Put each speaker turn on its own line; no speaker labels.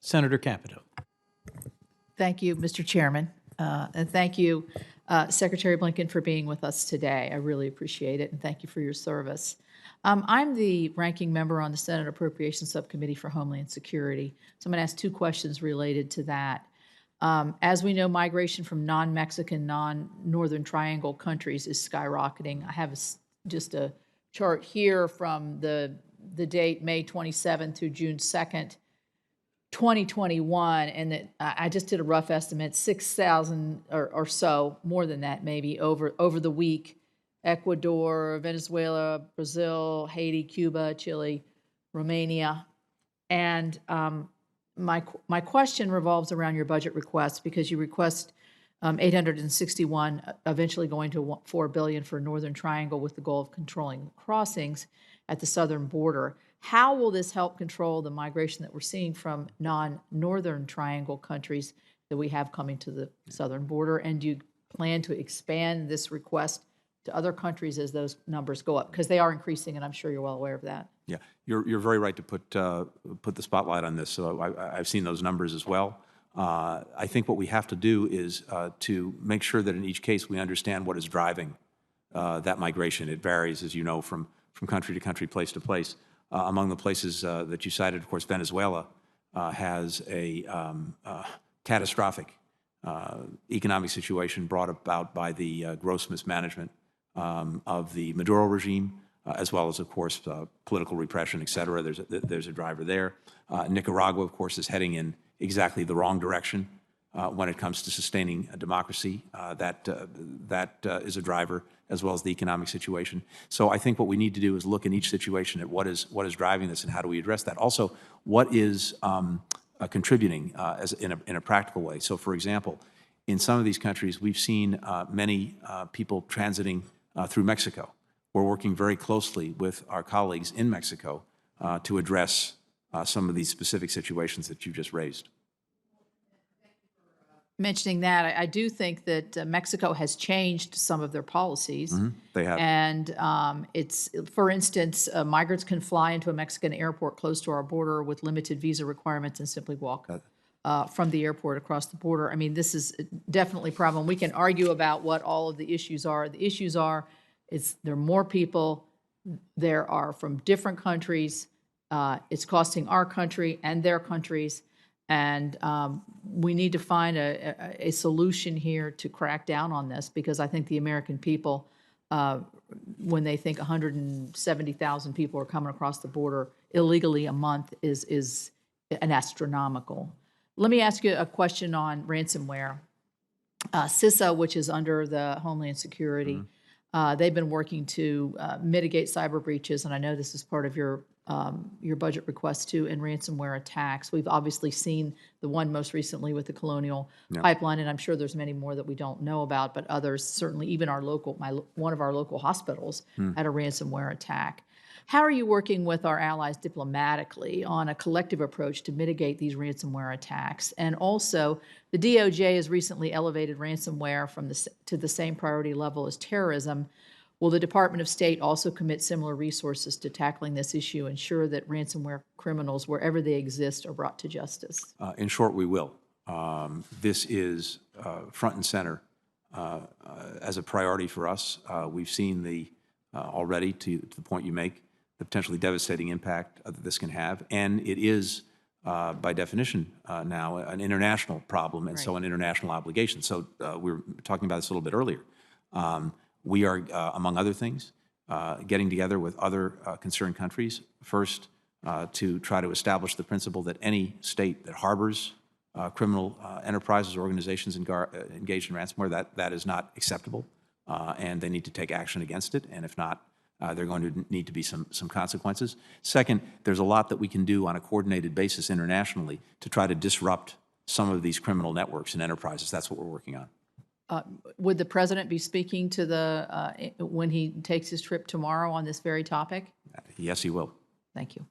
Senator Capito.
Thank you, Mr. Chairman. And thank you, Secretary Blinken, for being with us today. I really appreciate it, and thank you for your service. I'm the ranking member on the Senate Appropriations Subcommittee for Homeland Security, so I'm going to ask two questions related to that. As we know, migration from non-Mexican, non-Northern Triangle countries is skyrocketing. I have just a chart here from the date May 27th through June 2nd, 2021, and that I just did a rough estimate, 6,000 or so, more than that maybe, over the week. Ecuador, Venezuela, Brazil, Haiti, Cuba, Chile, Romania. And my question revolves around your budget request, because you request 861, eventually going to $4 billion for Northern Triangle with the goal of controlling crossings at the southern border. How will this help control the migration that we're seeing from non-Northern Triangle countries that we have coming to the southern border? And do you plan to expand this request to other countries as those numbers go up? Because they are increasing, and I'm sure you're well aware of that.
Yeah, you're very right to put the spotlight on this. So I've seen those numbers as well. I think what we have to do is to make sure that in each case we understand what is driving that migration. It varies, as you know, from country to country, place to place. Among the places that you cited, of course, Venezuela has a catastrophic economic situation brought about by the gross mismanagement of the Maduro regime, as well as, of course, political repression, et cetera. There's a driver there. Nicaragua, of course, is heading in exactly the wrong direction when it comes to sustaining a democracy. That is a driver, as well as the economic situation. So I think what we need to do is look in each situation at what is driving this and how do we address that. Also, what is contributing in a practical way. So, for example, in some of these countries, we've seen many people transiting through Mexico. We're working very closely with our colleagues in Mexico to address some of these specific situations that you just raised.
Mentioning that, I do think that Mexico has changed some of their policies.
Mm-hmm. They have.
And it's, for instance, migrants can fly into a Mexican airport close to our border with limited visa requirements and simply walk from the airport across the border. I mean, this is definitely a problem. We can argue about what all of the issues are. The issues are, there are more people, there are from different countries, it's costing our country and their countries, and we need to find a solution here to crack down on this, because I think the American people, when they think 170,000 people are coming across the border illegally a month, is an astronomical. Let me ask you a question on ransomware. CISA, which is under the Homeland Security, they've been working to mitigate cyber breaches, and I know this is part of your budget request too, and ransomware attacks. We've obviously seen the one most recently with the Colonial Pipeline, and I'm sure there's many more that we don't know about, but others, certainly even our one of our local hospitals had a ransomware attack. How are you working with our allies diplomatically on a collective approach to mitigate these ransomware attacks? And also, the DOJ has recently elevated ransomware to the same priority level as terrorism. Will the Department of State also commit similar resources to tackling this issue, ensure that ransomware criminals, wherever they exist, are brought to justice?
In short, we will. This is front and center as a priority for us. We've seen already, to the point you make, the potentially devastating impact that this can have. And it is, by definition now, an international problem, and so an international obligation. So we were talking about this a little bit earlier. We are, among other things, getting together with other concerned countries, first to try to establish the principle that any state that harbors criminal enterprises or organizations engaged in ransomware, that is not acceptable, and they need to take action against it. And if not, there are going to need to be some consequences. Second, there's a lot that we can do on a coordinated basis internationally to try to disrupt some of these criminal networks and enterprises. That's what we're working on.
Would the president be speaking to when he takes his trip tomorrow on this very topic?
Yes, he will.
Thank you.